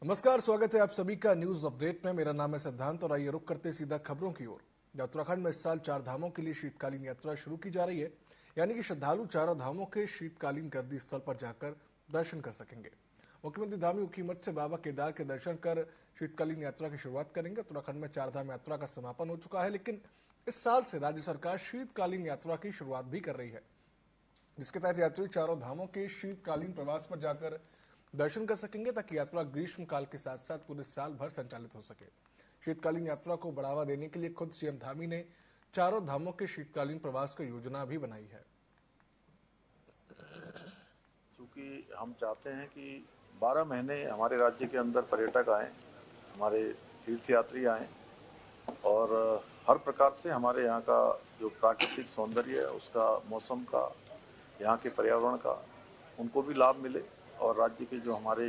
नमस्कार, स्वागत है आप सभी का न्यूज अपडेट में। मेरा नाम है सिद्धांत और आइए रुक करते सीधा खबरों की ओर। उत्तराखंड में इस साल 4 धामों के लिए शीतकालीन यात्रा शुरू की जा रही है, यानी कि श्रद्धालु चारों धामों के शीतकालीन गद्दी स्थल पर जाकर दर्शन कर सकेंगे। मुख्यमंत्री धामी उखीमठ से बाबा केदार के दर्शन कर शीतकालीन यात्रा की शुरुआत करेंगे। उत्तराखंड में 4 धाम यात्रा का समापन हो चुका है, लेकिन इस साल से राज्य सरकार शीतकालीन यात्रा की शुरुआत भी कर रही है, जिसके तहत यात्री चारों धामों के शीतकालीन प्रवास पर जाकर दर्शन कर सकेंगे, ताकि यात्रा ग्रीष्म काल के साथ साथ पूरे साल भर संचालित हो सके। शीतकालीन यात्रा को बढ़ावा देने के लिए खुद सीएम धामी ने चारों धामों के शीतकालीन प्रवास की योजना भी बनाई है। चूंकि हम चाहते हैं कि 12 महीने हमारे राज्य के अंदर पर्यटक आए, हमारे तीर्थयात्री आए और हर प्रकार से हमारे यहाँ का जो प्राकृतिक सौंदर्य है, उसका, मौसम का, यहाँ के पर्यावरण का उनको भी लाभ मिले। और राज्य के जो हमारे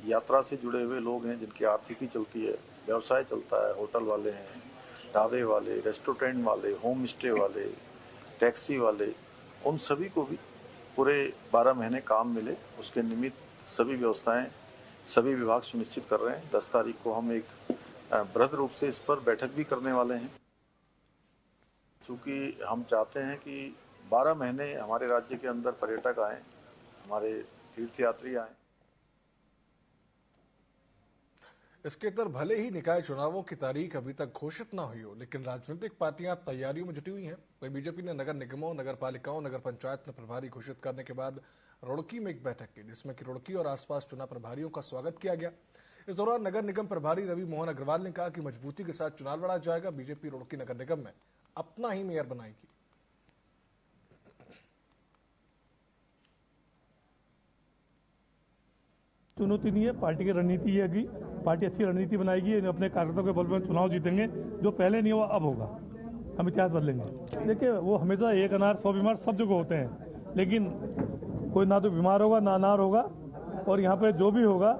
यात्रा से जुड़े हुए लोग हैं, जिनकी आर्थिकी चलती है, व्यवसाय चलता है, होटल वाले हैं, ढाबे वाले, रेस्टोरेंट वाले, होम स्टे वाले, टैक्सी वाले, उन सभी को भी पूरे 12 महीने काम मिले, उसके निमित्त सभी व्यवस्थाएं सभी विभाग सुनिश्चित कर रहे हैं। 10 तारीख को हम एक बृहद रूप से इस पर बैठक भी करने वाले हैं। चूँकि हम चाहते हैं कि 12 महीने हमारे राज्य के अंदर पर्यटक आए, हमारे तीर्थयात्री आए। इसके अंदर भले ही निकाय चुनावों की तारीख अभी तक घोषित न हुई हो, लेकिन राजनीतिक पार्टियां तैयारियों में जुटी हुई हैं। वहीं बीजेपी ने नगर निगमों, नगर पालिकाओं, नगर पंचायत में प्रभारी घोषित करने के बाद रुड़की में एक बैठक की, जिसमें कि रुड़की और आसपास चुनाव प्रभारियों का स्वागत किया गया। इस दौरान नगर निगम प्रभारी रवि मोहन अग्रवाल ने कहा कि मजबूती के साथ चुनाव लड़ा जाएगा। बीजेपी रुड़की नगर निगम में अपना ही मेयर बनाएगी। चुनौती नहीं है, पार्टी की रणनीति है कि पार्टी अच्छी रणनीति बनाएगी, अपने कार्यकर्ताओं के बल पर चुनाव जीतेंगे। जो पहले नहीं हुआ अब होगा, हम इतिहास बदलेंगे। देखिए, वो हमेशा एक अनार 100 बीमार सब जगह होते हैं, लेकिन कोई ना तो बीमार होगा ना अनार होगा। और यहाँ पे जो भी होगा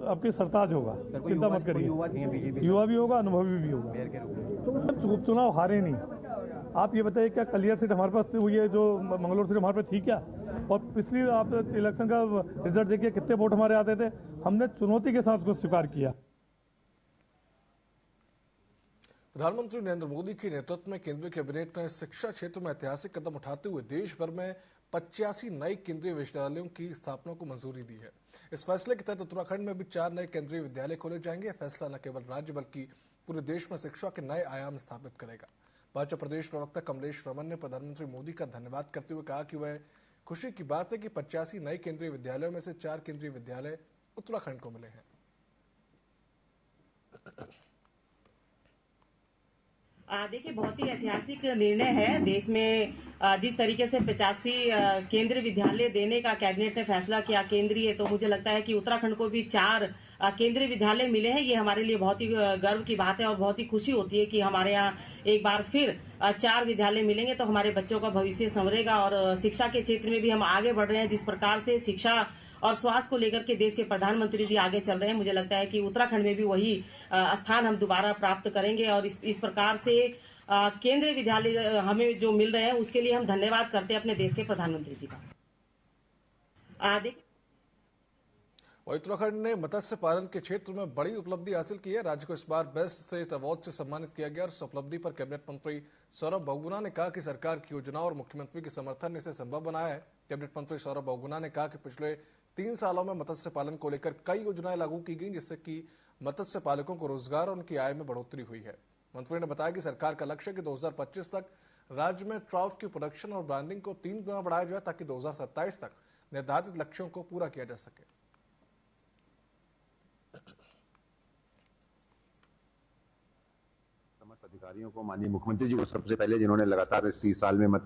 आपकी सरताज होगा, चिंता मत करिए। युवा भी होगा, अनुभवी भी होगा। तो चुनाव हारे नहीं। आप ये बताइए, क्या कलियर सीट हमारे पास हुई है, जो मंगलौर सीट हमारे पास थी क्या? और पिछली आप इलेक्शन का रिजल्ट देखिए, कितने वोट हमारे आते थे। हमने चुनौती के साथ उसको स्वीकार किया। प्रधानमंत्री नरेंद्र मोदी के नेतृत्व में केंद्रीय कैबिनेट ने शिक्षा क्षेत्र में ऐतिहासिक कदम उठाते हुए देश भर में 85 नए केंद्रीय विश्वविद्यालयों की स्थापना को मंजूरी दी है। इस फैसले के तहत उत्तराखंड में भी 4 नए केंद्रीय विद्यालय खोले जाएंगे। यह फैसला न केवल राज्य बल्कि पूरे देश में शिक्षा के नए आयाम स्थापित करेगा। भाजपा प्रदेश प्रवक्ता कमलेश रमन ने प्रधानमंत्री मोदी का धन्यवाद करते हुए कहा कि वह खुशी की बात है कि 85 नए केंद्रीय विद्यालयों में से 4 केंद्रीय विद्यालय उत्तराखंड को मिले हैं। देखिए, बहुत ही ऐतिहासिक निर्णय है। देश में जिस तरीके से 85 केंद्रीय विद्यालय देने का कैबिनेट ने फैसला किया केंद्रीय, तो मुझे लगता है कि उत्तराखंड को भी 4 केंद्रीय विद्यालय मिले हैं। ये हमारे लिए बहुत ही गर्व की बात है और बहुत ही खुशी होती है कि हमारे यहाँ एक बार फिर 4 विद्यालय मिलेंगे, तो हमारे बच्चों का भविष्य संवरेगा। और शिक्षा के क्षेत्र में भी हम आगे बढ़ रहे हैं। जिस प्रकार से शिक्षा और स्वास्थ्य को लेकर के देश के प्रधानमंत्री जी आगे चल रहे हैं, मुझे लगता है कि उत्तराखंड में भी वही स्थान हम दोबारा प्राप्त करेंगे। और इस प्रकार से केंद्रीय विद्यालय हमें जो मिल रहे हैं, उसके लिए हम धन्यवाद करते हैं अपने देश के प्रधानमंत्री जी का। उत्तराखंड ने मत्स्य पालन के क्षेत्र में बड़ी उपलब्धि हासिल की है। राज्य को इस बार बेस्ट स्टेट अवार्ड से सम्मानित किया गया। और इस उपलब्धि पर कैबिनेट मंत्री सौरभ बहुगुणा ने कहा कि सरकार की योजनाओं और मुख्यमंत्री के समर्थन ने इसे संभव बनाया है। कैबिनेट मंत्री सौरभ बहुगुणा ने कहा कि पिछले 3 सालों में मत्स्य पालन को लेकर कई योजनाएं लागू की गई, जिससे कि मत्स्य पालकों को रोजगार और उनकी आय में बढ़ोतरी हुई है। मंत्री ने बताया कि सरकार का लक्ष्य है कि 2025 तक राज्य में ट्राउट की प्रोडक्शन और ब्रांडिंग को 3 गुना बढ़ाया जाए, ताकि 2027 तक निर्धारित लक्ष्यों को पूरा किया जा सके। अधिकारियों को, माननीय मुख्यमंत्री जी को सबसे पहले, जिन्होंने लगातार इस 30 साल में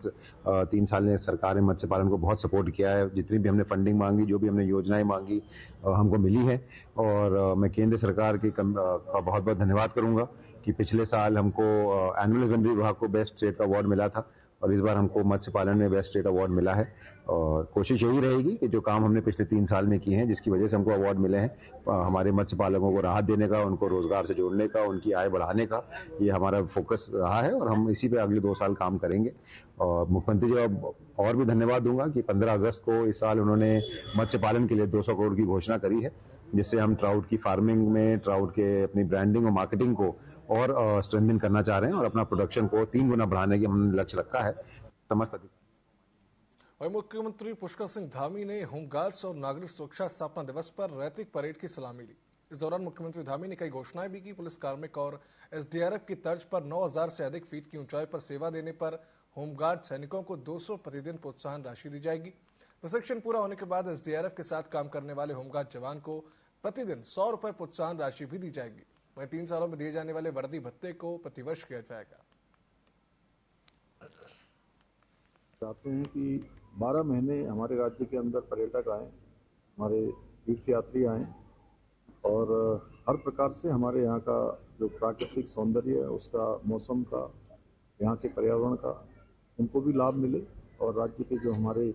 3 साल में सरकार ने मत्स्य पालन को बहुत सपोर्ट किया है। जितनी भी हमने फंडिंग मांगी, जो भी हमने योजनाएं मांगी, हमको मिली है। और मैं केंद्र सरकार का बहुत बहुत धन्यवाद करूंगा कि पिछले साल हमको एनिमल हस्बेंड्री विभाग को बेस्ट स्टेट का अवार्ड मिला था, और इस बार हमको मत्स्य पालन में बेस्ट स्टेट अवार्ड मिला है। और कोशिश यही रहेगी कि जो काम हमने पिछले 3 साल में किए हैं, जिसकी वजह से हमको अवार्ड मिले हैं, हमारे मत्स्य पालकों को राहत देने का, उनको रोजगार से जोड़ने का, उनकी आय बढ़ाने का, ये हमारा फोकस रहा है और हम इसी पे अगले 2 साल काम करेंगे। और मुख्यमंत्री जी को और भी धन्यवाद दूंगा कि 15 अगस्त को इस साल उन्होंने मत्स्य पालन के लिए 200 करोड़ की घोषणा करी है, जिससे हम ट्राउट की फार्मिंग में ट्राउट के अपनी ब्रांडिंग और मार्केटिंग को और स्ट्रेंथन करना चाह रहे हैं और अपना प्रोडक्शन को 3 गुना बढ़ाने की हमने लक्ष्य रखा है। समस्त वहीं मुख्यमंत्री पुष्कर सिंह धामी ने होमगार्ड्स और नागरिक सुरक्षा स्थापना दिवस पर रैतिक परेड की सलामी ली। इस दौरान मुख्यमंत्री धामी ने कई घोषणाएं भी की। पुलिस कार्मिक और एसडीआरएफ की तर्ज पर 9000 से अधिक फीट की ऊंचाई पर सेवा देने पर होमगार्ड सैनिकों को 200 प्रतिदिन प्रोत्साहन राशि दी जाएगी। प्रशिक्षण पूरा होने के बाद एसडीआरएफ के साथ काम करने वाले होमगार्ड जवान को प्रतिदिन 100 रुपए प्रोत्साहन राशि भी दी जाएगी। वहीं 3 सालों में दिए जाने वाले वर्दी भत्ते को प्रतिवर्ष किया जाएगा। चाहते हैं कि 12 महीने हमारे राज्य के अंदर पर्यटक आए, हमारे तीर्थयात्री आए और हर प्रकार से हमारे यहाँ का जो प्राकृतिक सौंदर्य है, उसका, मौसम का, यहाँ के पर्यावरण का, उनको भी लाभ मिले। और राज्य के जो हमारे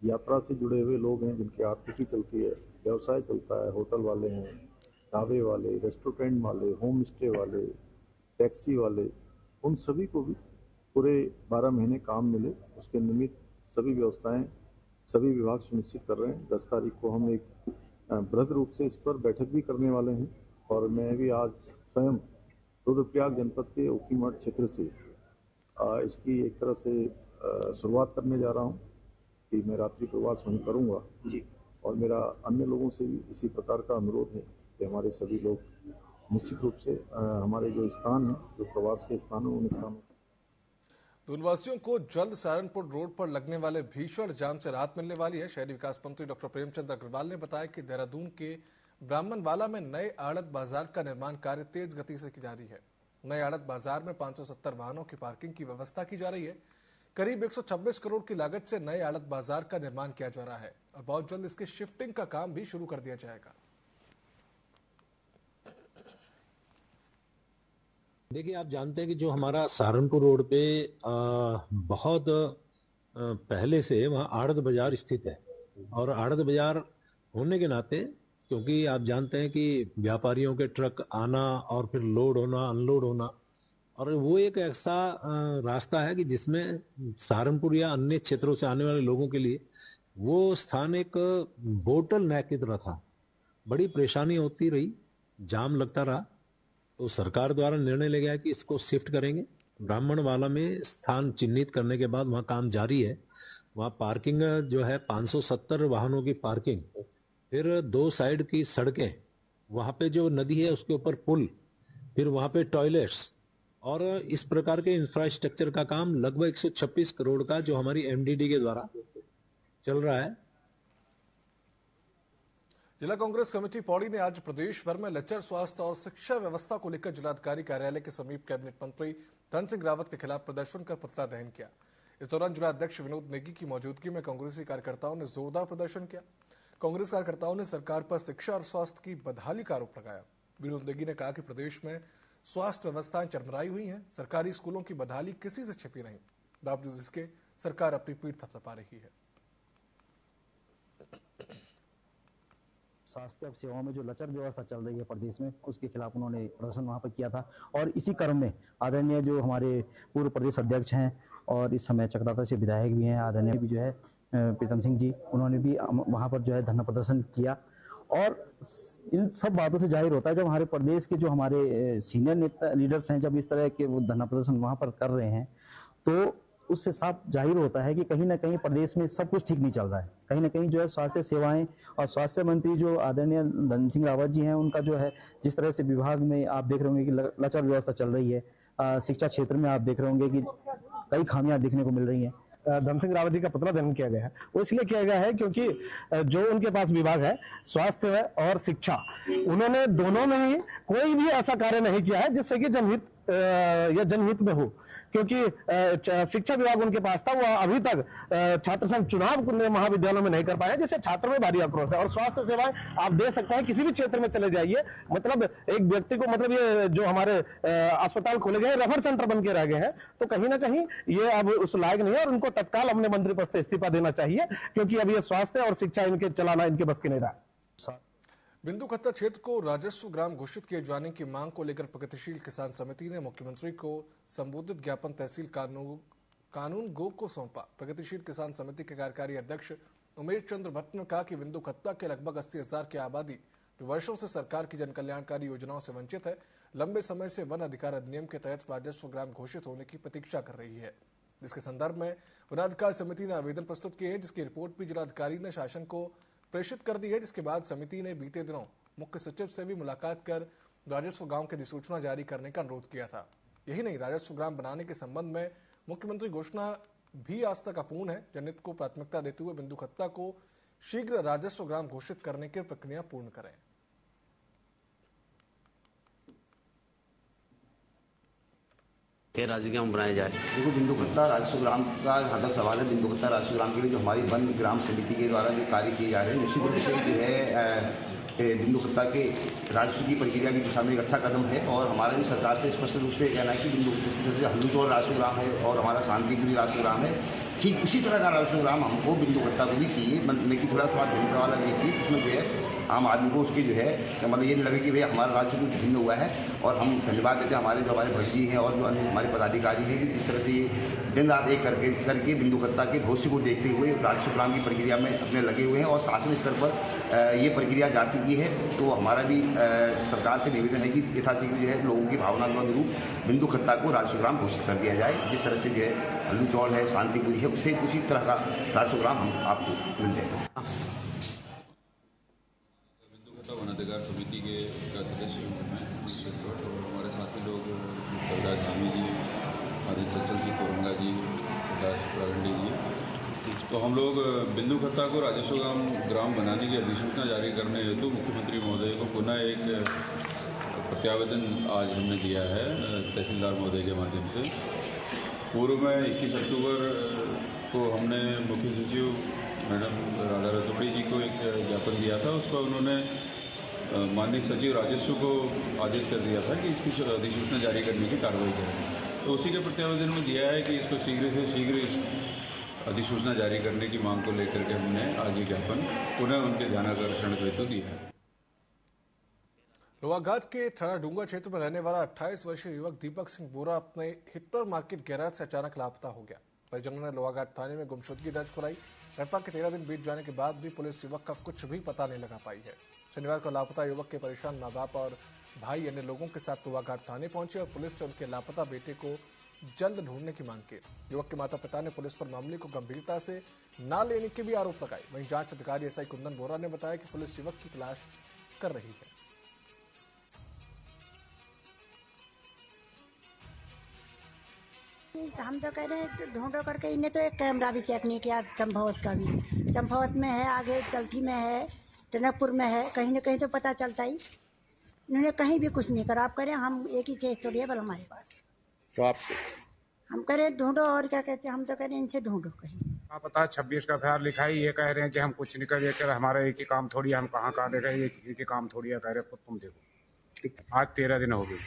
यात्रा से जुड़े हुए लोग हैं, जिनकी आर्थिकी चलती है, व्यवसाय चलता है, होटल वाले हैं, ढाबे वाले, रेस्टोरेंट वाले, होम स्टे वाले, टैक्सी वाले, उन सभी को भी पूरे 12 महीने काम मिले, उसके निमित्त सभी व्यवस्थाएं सभी विभाग सुनिश्चित कर रहे हैं। 10 तारीख को हम एक बृहद रूप से इस पर बैठक भी करने वाले हैं और मैं भी आज स्वयं रुद्रप्रयाग जनपद के ऊखीमठ क्षेत्र से इसकी एक तरह से शुरुआत करने जा रहा हूं कि मैं रात्रि प्रवास वहीं करूंगा जी। और मेरा अन्य लोगों से भी इसी प्रकार का अनुरोध है कि हमारे सभी लोग निश्चित रूप से हमारे जो स्थान हैं, जो प्रवास के स्थान हैं, उन स्थानों दूनवासियों को जल्द सहारनपुर रोड पर लगने वाले भीषण जाम से राहत मिलने वाली है। शहरी विकास मंत्री डॉक्टर प्रेमचंद अग्रवाल ने बताया कि देहरादून के ब्राह्मणवाला में नए आड़त बाजार का निर्माण कार्य तेज गति से जारी है। नए आड़त बाजार में 570 वाहनों की पार्किंग की व्यवस्था की जा रही है। करीब 126 करोड़ की लागत से नए आड़त बाजार का निर्माण किया जा रहा है और बहुत जल्द इसकी शिफ्टिंग का काम भी शुरू कर दिया जाएगा। देखिए, आप जानते हैं कि जो हमारा सहारनपुर रोड पे बहुत पहले से वहाँ आड़त बाजार स्थित है और आड़त बाजार होने के नाते, क्योंकि आप जानते हैं कि व्यापारियों के ट्रक आना और फिर लोड होना, अनलोड होना, और वो एक ऐसा रास्ता है कि जिसमें सहारनपुर या अन्य क्षेत्रों से आने वाले लोगों के लिए वो स्थान एक बोटल नेक की तरह था। बड़ी परेशानी होती रही, जाम लगता रहा, तो सरकार द्वारा निर्णय लिया गया कि इसको शिफ्ट करेंगे। ब्राह्मणवाला में स्थान चिन्हित करने के बाद वहाँ काम जारी है। वहाँ पार्किंग जो है 570 वाहनों की पार्किंग, फिर 2 साइड की सड़कें, वहाँ पे जो नदी है उसके ऊपर पुल, फिर वहाँ पे टॉयलेट्स और इस प्रकार के इंफ्रास्ट्रक्चर का काम लगभग 126 करोड़ का जो हमारी एमडीडी के द्वारा चल रहा है। जिला कांग्रेस कमेटी पौड़ी ने आज प्रदेश भर में लचर स्वास्थ्य और शिक्षा व्यवस्था को लेकर जिलाधिकारी कार्यालय के समीप कैबिनेट मंत्री धन सिंह रावत के खिलाफ प्रदर्शन कर पुतला दहन किया। इस दौरान जिला अध्यक्ष विनोद नेगी की मौजूदगी में कांग्रेसी कार्यकर्ताओं ने जोरदार प्रदर्शन किया। कांग्रेस कार्यकर्ताओं ने सरकार पर शिक्षा और स्वास्थ्य की बदहाली का आरोप लगाया। विनोद नेगी ने कहा कि प्रदेश में स्वास्थ्य व्यवस्थाएं चरमराई हुई हैं, सरकारी स्कूलों की बदहाली किसी से छिपी नहीं, बावजूद इसके सरकार अपनी पीठ थपथपा रही है। स्वास्थ्य सेवाओं में जो लचर व्यवस्था चल रही है प्रदेश में, उसके खिलाफ उन्होंने प्रदर्शन वहां पर किया था। और इसी क्रम में आदरणीय जो हमारे पूर्व प्रदेश अध्यक्ष हैं और इस समय चकराता से विधायक भी हैं, आदरणीय भी जो है प्रीतम सिंह जी, उन्होंने भी वहां पर जो है धरना प्रदर्शन किया। और इन सब बातों से जाहिर होता है, जब हमारे प्रदेश के जो हमारे सीनियर नेता लीडर्स हैं, जब इस तरह के वो धरना प्रदर्शन वहां पर कर रहे हैं, तो उससे साफ जाहिर होता है कि कहीं ना कहीं प्रदेश में सब कुछ ठीक नहीं चल रहा है। कहीं ना कहीं जो है स्वास्थ्य सेवाएं, और स्वास्थ्य मंत्री जो आदरणीय धन सिंह रावत जी हैं, उनका जो है जिस तरह से विभाग में आप देख रहे होंगे कि लचर व्यवस्था चल रही है। शिक्षा क्षेत्र में आप देख रहे होंगे कि कई खामियां देखने को मिल रही हैं। धन सिंह रावत जी का पुतला दहन किया गया है, वो इसलिए किया गया है क्योंकि जो उनके पास विभाग है, स्वास्थ्य और शिक्षा, उन्होंने दोनों में ही कोई भी ऐसा कार्य नहीं किया है जिससे कि जनहित या जनहित में हो। क्योंकि शिक्षा विभाग उनके पास था, वो अभी तक छात्र संघ चुनाव महाविद्यालयों में नहीं कर पाए, जिससे छात्रों में भारी आक्रोश है। और स्वास्थ्य सेवाएं आप दे सकते हैं, किसी भी क्षेत्र में चले जाइए, मतलब एक व्यक्ति को, मतलब ये जो हमारे अस्पताल खोले गए रफर सेंटर बन के रह गए हैं, तो कहीं ना कहीं ये अब उस लायक नहीं है और उनको तत्काल अपने मंत्री पद से इस्तीफा देना चाहिए, क्योंकि अब ये स्वास्थ्य और शिक्षा इनके चलाना इनके बस की नहीं रहा। बिंदु खत्ता क्षेत्र को राजस्व ग्राम घोषित किए जाने की मांग को लेकर प्रगतिशील किसान समिति ने मुख्यमंत्री को संबोधित ज्ञापन तहसील कानून गो को सौंपा। प्रगतिशील किसान समिति के कार्यकारी अध्यक्ष उमेश चंद्र भट्ट ने कहा कि बिंदु खत्ता के लगभग 80,000 की आबादी जो वर्षों से सरकार की जनकल्याणकारी योजनाओं से वंचित है, लंबे समय से वन अधिकार अधिनियम के तहत राजस्व ग्राम घोषित होने की प्रतीक्षा कर रही है, जिसके संदर्भ में वनाधिकार समिति ने आवेदन प्रस्तुत किए हैं, जिसकी रिपोर्ट भी जिलाधिकारी ने शासन को प्रेषित कर दी है। जिसके बाद समिति ने बीते दिनों मुख्य सचिव से भी मुलाकात कर राजस्व ग्राम की अधिसूचना जारी करने का अनुरोध किया था। यही नहीं, राजस्व ग्राम बनाने के संबंध में मुख्यमंत्री घोषणा भी आस्था का पूर्ण है। जनहित को प्राथमिकता देते हुए बिंदु खत्ता को शीघ्र राजस्व ग्राम घोषित करने की प्रक्रिया पूर्ण करें। राजस्व ग्राम बनाया जाए। देखो, बिंदु खत्ता राजस्व ग्राम का जहाँ तक सवाल है, बिंदु खत्ता राजस्व ग्राम के लिए जो हमारी वन ग्राम समिति के द्वारा जो कार्य किए जा रहे हैं, निश्चित रूप से जो है बिंदु खत्ता के राजस्व की प्रक्रिया की दिशा में एक अच्छा कदम है। और हमारा भी सरकार से स्पष्ट रूप से कहना है कि बिंदु जैसे हल्लूचौर राजस्व ग्राम है और हमारा शांतिपुरी राजस्व ग्राम है, ठीक उसी तरह का राजस्व ग्राम हमको बिंदु खत्ता को भी चाहिए, लेकिन थोड़ा भिन्न वाला नहीं चाहिए, जिसमें जो है आम आदमी को उसकी जो है मतलब ये नहीं लगे कि भाई हमारा राज्य कुछ भिन्न हुआ है। और हम धन्यवाद देते हैं हमारे जो हमारे भट्टी हैं और जो अन्य हमारे पदाधिकारी हैं कि जिस तरह से ये दिन रात एक करके बिंदु खत्ता के भविष्य को देखते हुए राजस्व ग्राम की प्रक्रिया में अपने लगे हुए हैं और शासन स्तर पर ये प्रक्रिया जा चुकी है। तो हमारा भी सरकार से निवेदन है कि यथाशीघ्र जो है लोगों की भावना के अनुरूप बिंदु खत्ता को राजस्व ग्राम घोषित कर दिया जाए। जिस तरह से जो है हल्लूचौड़ है, शांतिपुरी है, उससे उसी तरह का राजस्व ग्राम हम आपको मिल जाएगा। वन अधिकार समिति के का सदस्य हूँ मैं, और हमारे साथी लोग प्रकाश धामी जी, आदित्य चंचल जी, कोरंगा जी, प्रकाश प्रगंडी जी। तो हम लोग बिंदु खत्ता को राजस्व ग्राम बनाने की अधिसूचना जारी करने हेतु मुख्यमंत्री महोदय को पुनः एक प्रत्यावेदन आज हमने दिया है तहसीलदार महोदय के माध्यम से। पूर्व में 21 अक्टूबर को हमने मुख्य सचिव मैडम राधा रतोड़ी जी को एक ज्ञापन दिया था। उस पर उन्होंने माननीय सचिव राजस्व को आदेश कर दिया था कि इसकी अधिसूचना जारी करने की कार्रवाई करें। तो उसी के प्रत्यावेदन में दिया है कि इसको शीघ्र से शीघ्र इस अधिसूचना जारी करने की मांग को लेकर के हमने आज ये ज्ञापन पुनः उनके ध्यानाकर्षण हेतु दिया है। लोहाघाट के थानाडूंगा क्षेत्र में रहने वाला 28 वर्षीय युवक दीपक सिंह बोरा अपने हिप्पर मार्केट गैराज से अचानक लापता हो गया। परिजनों ने लोहाघाट थाने में गुमशुदगी दर्ज कराई। घटना के 13 दिन बीत जाने के बाद भी पुलिस युवक का कुछ भी पता नहीं लगा पाई है। शनिवार को लापता युवक के परेशान माँ बाप और भाई अन्य लोगों के साथ लोहाघाट थाने पहुंचे और पुलिस से उनके लापता बेटे को जल्द ढूंढने की मांग की। युवक के माता पिता ने पुलिस पर मामले को गंभीरता से न लेने के भी आरोप लगाए। वहीं जांच अधिकारी एसआई कुंदन बोरा ने बताया कि पुलिस युवक की तलाश कर रही है। हम तो कह रहे हैं ढूंढो करके, इन्हें तो एक कैमरा भी चेक नहीं किया। चंपावत का भी, चंपावत में है, आगे चलथी में है, टनकपुर में है, कहीं न कहीं तो पता चलता ही। इन्होंने कहीं भी कुछ नहीं करा। आप कह रहे हैं हम एक ही केस थोड़ी है बल हमारे पास, तो आप हम कह रहे हैं ढूंढो। और क्या कहते हैं, हम तो कह रहे हैं इनसे ढूंढो कहीं। आप पता 26 का FIR लिखा है, ये कह रहे हैं कि हम कुछ नहीं कर, हमारा एक ही काम थोड़ी है, हम कहाँ देखा, एक ही काम थोड़ी है। कह रहे तुम देखो आज 13 दिन हो गए।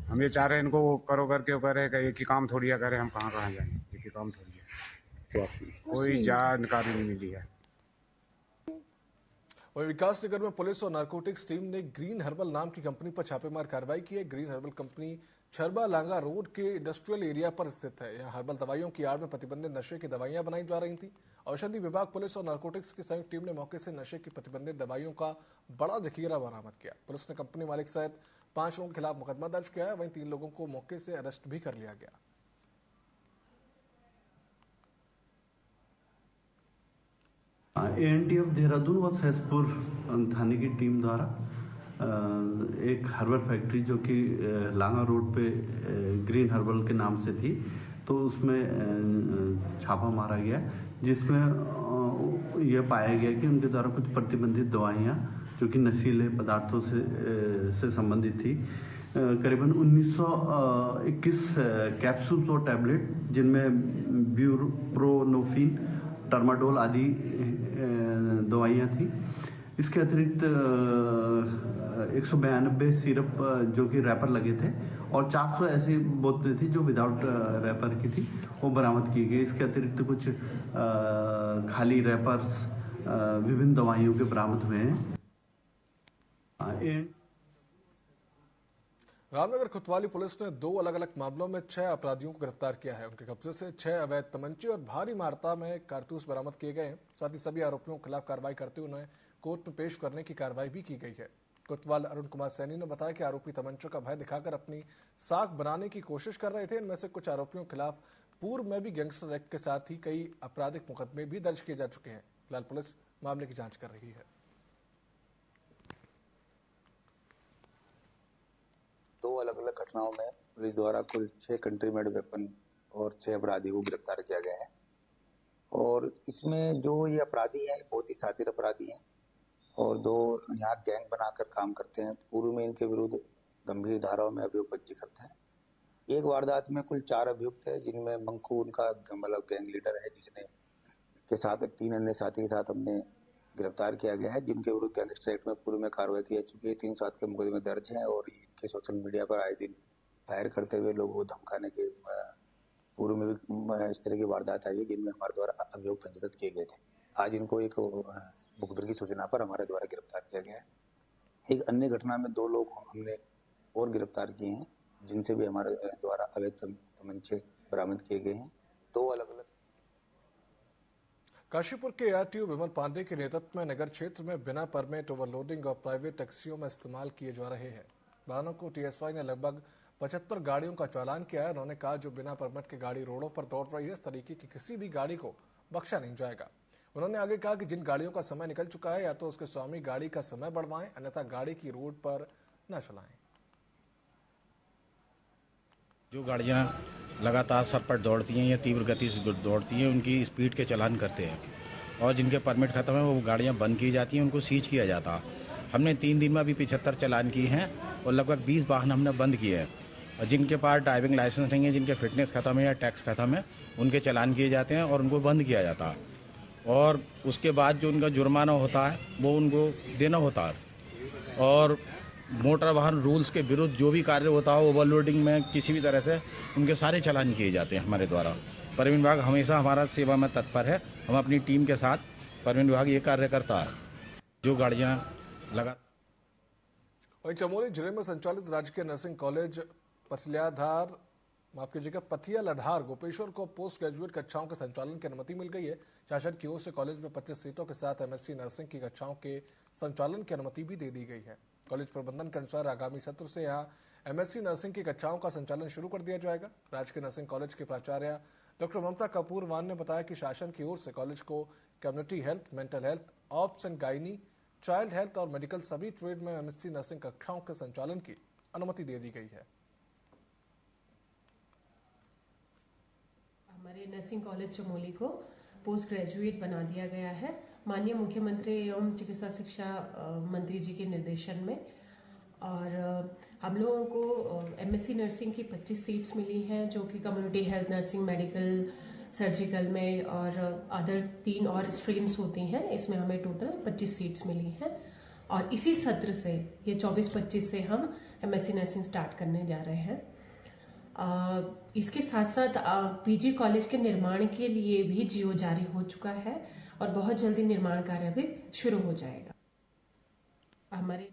हम ये चाह रहे हैं इनको करो करके, कह रहे हैं एक ही काम थोड़ी है। कह रहे हम कहाँ जाएं, एक ही काम थोड़ी है। कोई जानकारी नहीं मिली है। वहीं विकासनगर में पुलिस और नारकोटिक्स टीम ने ग्रीन हर्बल नाम की कंपनी पर छापेमार कार्रवाई की है। ग्रीन हर्बल कंपनी छरबा लांगा रोड के इंडस्ट्रियल एरिया पर स्थित है। यहाँ हर्बल दवाइयों की आड़ में प्रतिबंधित नशे की दवाइयां बनाई जा रही थी। औषधि विभाग, पुलिस और नारकोटिक्स की संयुक्त टीम ने मौके से नशे की प्रतिबंधित दवाइयों का बड़ा जखीरा बरामद किया। पुलिस ने कंपनी मालिक सहित 5 लोगों के खिलाफ मुकदमा दर्ज किया है। वहीं 3 लोगों को मौके से अरेस्ट भी कर लिया गया। ANTF देहरादून व सहसपुर थाने की टीम द्वारा एक हर्बल फैक्ट्री जो कि लांगा रोड पे ग्रीन हर्बल के नाम से थी, तो उसमें छापा मारा गया, जिसमें यह पाया गया कि उनके द्वारा कुछ प्रतिबंधित दवाइयाँ जो कि नशीले पदार्थों से संबंधित थी, करीबन 1921 कैप्सूल्स और टैबलेट, जिनमें ब्यूप्रोनोफिन, टर्माडोल आदि दवाइयाँ थी। इसके अतिरिक्त 192 सिरप जो कि रैपर लगे थे और 400 ऐसी बोतलें थी जो विदाउट रैपर की थी, वो बरामद की गई। इसके अतिरिक्त कुछ खाली रैपर्स विभिन्न दवाइयों के बरामद हुए हैं। रामनगर कोतवाली पुलिस ने 2 अलग अलग मामलों में 6 अपराधियों को गिरफ्तार किया है। उनके कब्जे से 6 अवैध तमंचे और भारी मात्रा में कारतूस बरामद किए गए हैं। साथ ही सभी आरोपियों के खिलाफ कार्रवाई करते हुए उन्हें कोर्ट में पेश करने की कार्रवाई भी की गई है। कोतवाल अरुण कुमार सैनी ने बताया कि आरोपी तमंचों का भय दिखाकर अपनी साख बनाने की कोशिश कर रहे थे। इनमें से कुछ आरोपियों के खिलाफ पूर्व में भी गैंगस्टर एक्ट के साथ ही कई आपराधिक मुकदमे भी दर्ज किए जा चुके हैं। फिलहाल पुलिस मामले की जांच कर रही है। 2 अलग अलग घटनाओं में पुलिस द्वारा कुल 6 कंट्री मेड वेपन और 6 अपराधियों को गिरफ्तार किया गया है। और इसमें जो ये अपराधी हैं बहुत ही शातिर अपराधी हैं और 2 यहाँ गैंग बनाकर काम करते हैं। पूर्व में इनके विरुद्ध गंभीर धाराओं में अभियोग पंजीकृत हैं। एक वारदात में कुल 4 अभियुक्त है, जिनमें मंकू उनका मतलब गैंग लीडर है, जिसने के साथ 3 अन्य साथी के साथ हमने गिरफ्तार किया गया है, जिनके विरुद्ध गैंगस्टर एक्ट में पूर्व में कार्रवाई की जा चुकी है। 3-7 के मुकदमे दर्ज हैं और इनके सोशल मीडिया पर आए दिन फायर करते हुए लोगों को धमकाने के पूर्व में भी इस तरह की वारदात आई है, जिनमें हमारे द्वारा अभियोग पंजीकृत किए गए थे। आज इनको एक मुखबिर की सूचना पर हमारे द्वारा गिरफ्तार किया गया है। एक अन्य घटना में 2 लोग हमने और गिरफ्तार किए हैं, जिनसे भी हमारे द्वारा अवैध तमंचे बरामद किए गए हैं। 2 अलग अलग काशीपुर के ARTO विमल पांडे के नेतृत्व में नगर क्षेत्र में बिना परमिट ओवरलोडिंग और प्राइवेट टैक्सियों में इस्तेमाल किए जा रहे हैं। वाहनों को TSY ने लगभग 75 गाड़ियों का चालान किया है। उन्होंने कहा, जो बिना परमिट की गाड़ी रोडों पर दौड़ रही है, इस तरीके की किसी भी गाड़ी को बख्शा नहीं जाएगा। उन्होंने आगे कहा कि जिन गाड़ियों का समय निकल चुका है, या तो उसके स्वामी गाड़ी का समय बढ़वाएं, अन्यथा गाड़ी की रोड पर न चलाएं। जो गाड़ियां लगातार सर पर दौड़ती हैं या तीव्र गति से दौड़ती हैं, उनकी स्पीड के चालान करते हैं और जिनके परमिट खत्म है वो गाड़ियां बंद की जाती हैं, उनको सीज किया जाता। हमने 3 दिन में अभी 75 चालान किए हैं और लगभग 20 वाहन हमने बंद किए हैं। और जिनके पास ड्राइविंग लाइसेंस नहीं है, जिनके फिटनेस खत्म है या टैक्स खत्म है, उनके चालान किए जाते हैं और उनको बंद किया जाता है। और उसके बाद जो उनका जुर्माना होता है वो उनको देना होता है। और मोटर वाहन रूल्स के विरुद्ध जो भी कार्य होता है, ओवरलोडिंग में किसी भी तरह से, उनके सारे चालान किए जाते हैं हमारे द्वारा। परिवहन विभाग हमेशा हमारा सेवा में तत्पर है। हम अपनी टीम के साथ परिवहन विभाग ये कार्य करता है। जो गाड़ियाँ लगा वहीं चमोली जिले में संचालित राजकीय नर्सिंग कॉलेज पथियालधार गोपेश्वर को पोस्ट ग्रेजुएट कक्षाओं के संचालन की अनुमति मिल गई है। शासन की ओर से कॉलेज में 25 सीटों के साथ MSc नर्सिंग की कक्षाओं के संचालन की अनुमति भी दे दी गई है। कॉलेज प्रबंधन के अनुसार आगामी सत्र से यहाँ MSc नर्सिंग की कक्षाओं का संचालन शुरू कर दिया जाएगा। राजकीय नर्सिंग कॉलेज के प्राचार्य डॉक्टर ममता कपूर मान ने बताया कि शासन की ओर से कॉलेज को community health, mental health, ops and gynae, child health और मेडिकल सभी ट्रेड में MSc नर्सिंग कक्षाओं के संचालन की अनुमति दे दी गई है। हमारे नर्सिंग कॉलेज चमोली को पोस्ट ग्रेजुएट बना दिया गया है माननीय मुख्यमंत्री एवं चिकित्सा शिक्षा मंत्री जी के निर्देशन में। और हम लोगों को MSc नर्सिंग की 25 सीट्स मिली हैं, जो कि community health nursing, medical, surgical में और अदर 3 और स्ट्रीम्स होती हैं। इसमें हमें टोटल 25 सीट्स मिली हैं और इसी सत्र से ये 24-25 से हम MSc नर्सिंग स्टार्ट करने जा रहे हैं। इसके साथ साथ PG कॉलेज के निर्माण के लिए भी GO जारी हो चुका है और बहुत जल्दी निर्माण कार्य भी शुरू हो जाएगा। हमारे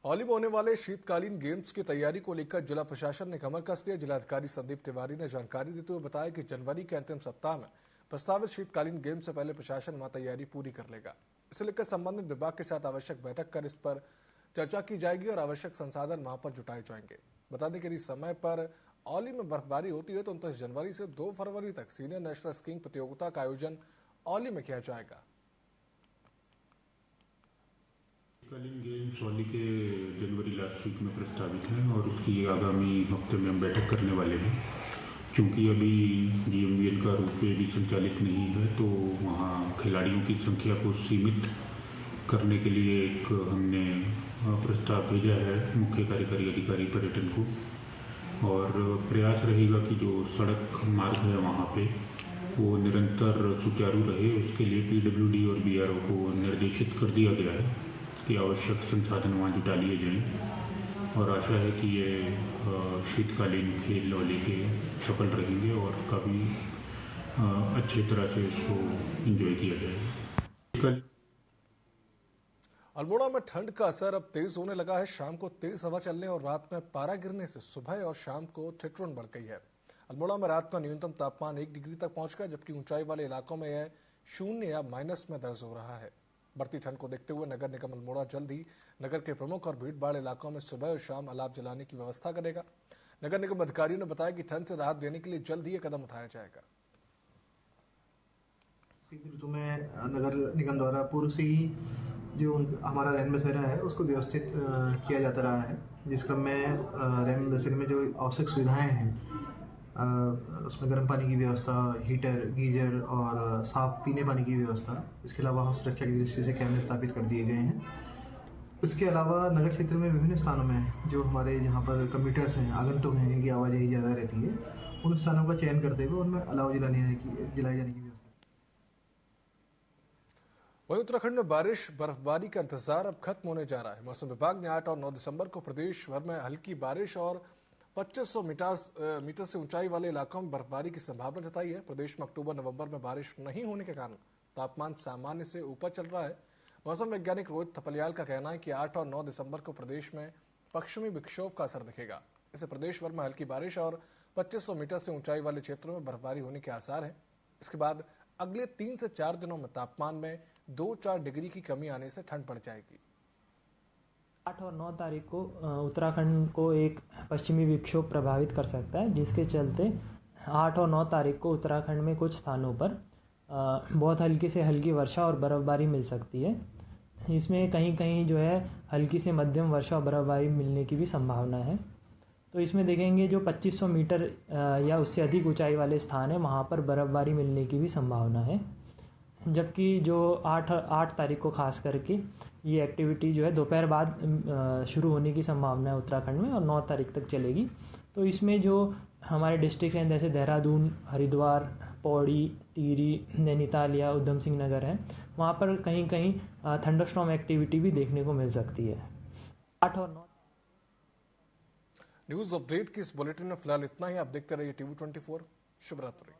औली में होने वाले शीतकालीन गेम्स की तैयारी को लेकर जिला प्रशासन ने कमर कस लिया। जिलाधिकारी संदीप तिवारी ने जानकारी देते हुए बताया कि जनवरी के अंतिम सप्ताह में प्रस्तावित शीतकालीन गेम्स से पहले प्रशासन वहां तैयारी पूरी कर लेगा। इसे लेकर संबंधित विभाग के साथ आवश्यक बैठक कर इस पर चर्चा की जाएगी और आवश्यक संसाधन वहां पर जुटाए जाएंगे। बता दें कि यदि समय पर औली में बर्फबारी होती है तो 29 जनवरी से 2 फरवरी तक सीनियर नेशनल स्कीइंग प्रतियोगिता का आयोजन औली में किया जाएगा। शीतकालीन गेम्स औली के जनवरी लास्ट वीक में प्रस्तावित हैं और उसकी आगामी हफ्ते में हम बैठक करने वाले हैं। क्योंकि अभी GMVN का रूपये भी संचालित नहीं है, तो वहाँ खिलाड़ियों की संख्या को सीमित करने के लिए एक हमने प्रस्ताव भेजा है मुख्य कार्यकारी अधिकारी पर्यटन को, और प्रयास रहेगा कि जो सड़क मार्ग है वहाँ पे वो निरंतर सुचारू रहे। उसके लिए PWD और BRO को निर्देशित कर दिया गया है कि आवश्यक संसाधन वहाँ जुटा लिए जाएं, और आशा है कि ये शीतकालीन खेल होली के सफल रहेंगे और काफ़ी अच्छी तरह से इसको एंजॉय किया जाएगा। अल्मोड़ा में ठंड का असर अब तेज होने लगा है। शाम को तेज हवा चलने और रात में पारा गिरने से सुबह और शाम को ठिठुरन बढ़ गई है। अल्मोड़ा में रात का न्यूनतम तापमान 1 डिग्री तक पहुंच गया, जबकि ऊंचाई वाले इलाकों में यह 0 या माइनस में दर्ज हो रहा है। बढ़ती ठंड को देखते हुए नगर निगम अल्मोड़ा जल्द ही नगर के प्रमुख और भीड़ भाड़ इलाकों में सुबह और शाम अलाव जलाने की व्यवस्था करेगा। नगर निगम अधिकारियों ने बताया कि ठंड से राहत देने के लिए जल्द ही ये कदम उठाया जाएगा। ऋतु में नगर निगम द्वारा पूर्व से ही जो हमारा रैन बसेरा है उसको व्यवस्थित किया जाता रहा है, जिस क्रम में रैन बसेरे में जो आवश्यक सुविधाएं हैं उसमें गर्म पानी की व्यवस्था, हीटर, गीजर और साफ पीने पानी की व्यवस्था, इसके अलावा वहाँ सुरक्षा की दृष्टि से कैमरे स्थापित कर दिए गए हैं। इसके अलावा नगर क्षेत्र में विभिन्न स्थानों में जो हमारे यहाँ पर कम्यूटर्स हैं, आगंतुक हैं, जिनकी आवाजाही ज़्यादा रहती है, उन स्थानों का चयन करते हुए उनमें अलाव जलाए जाने की व्यवस्था। वहीं उत्तराखंड में बारिश बर्फबारी का इंतजार अब खत्म होने जा रहा है। मौसम विभाग ने 8 और 9 दिसंबर को प्रदेश भर में हल्की बारिश और 2500 मीटर से ऊंचाई वाले इलाकों में बर्फबारी की संभावना जताई है। प्रदेश में अक्टूबर-नवंबर में बारिश नहीं होने के कारण तापमान सामान्य से ऊपर चल रहा है। मौसम वैज्ञानिक रोहित थपलियाल का कहना है कि 8 और 9 दिसंबर को प्रदेश में पश्चिमी विक्षोभ का असर दिखेगा। इससे प्रदेश भर में हल्की बारिश और 2500 मीटर से ऊंचाई वाले क्षेत्रों में बर्फबारी होने के आसार हैं। इसके बाद अगले 3 से 4 दिनों में तापमान में 2-4 डिग्री की कमी आने से ठंड बढ़ जाएगी। 8 और 9 तारीख को उत्तराखंड को एक पश्चिमी विक्षोभ प्रभावित कर सकता है, जिसके चलते 8 और 9 तारीख को उत्तराखंड में कुछ स्थानों पर बहुत हल्की से हल्की वर्षा और बर्फबारी मिल सकती है। इसमें कहीं कहीं जो है हल्की से मध्यम वर्षा और बर्फबारी मिलने की भी संभावना है। तो इसमें देखेंगे जो 2500 मीटर या उससे अधिक ऊंचाई वाले स्थान है वहाँ पर बर्फबारी मिलने की भी संभावना है, जबकि जो 8 तारीख को खास करके ये एक्टिविटी जो है दोपहर बाद शुरू होने की संभावना है उत्तराखंड में और 9 तारीख तक चलेगी। तो इसमें जो हमारे डिस्ट्रिक्ट हैं जैसे देहरादून, हरिद्वार, पौड़ी, टिहरी, नैनीताल या उधम सिंह नगर है, वहाँ पर कहीं कहीं थंडरस्टॉर्म एक्टिविटी भी देखने को मिल सकती है। 8 और 9 न्यूज अपडेट की इस बुलेटिन में फिलहाल इतना ही। आप देखते रहिए TV24। शुभ रात्रि।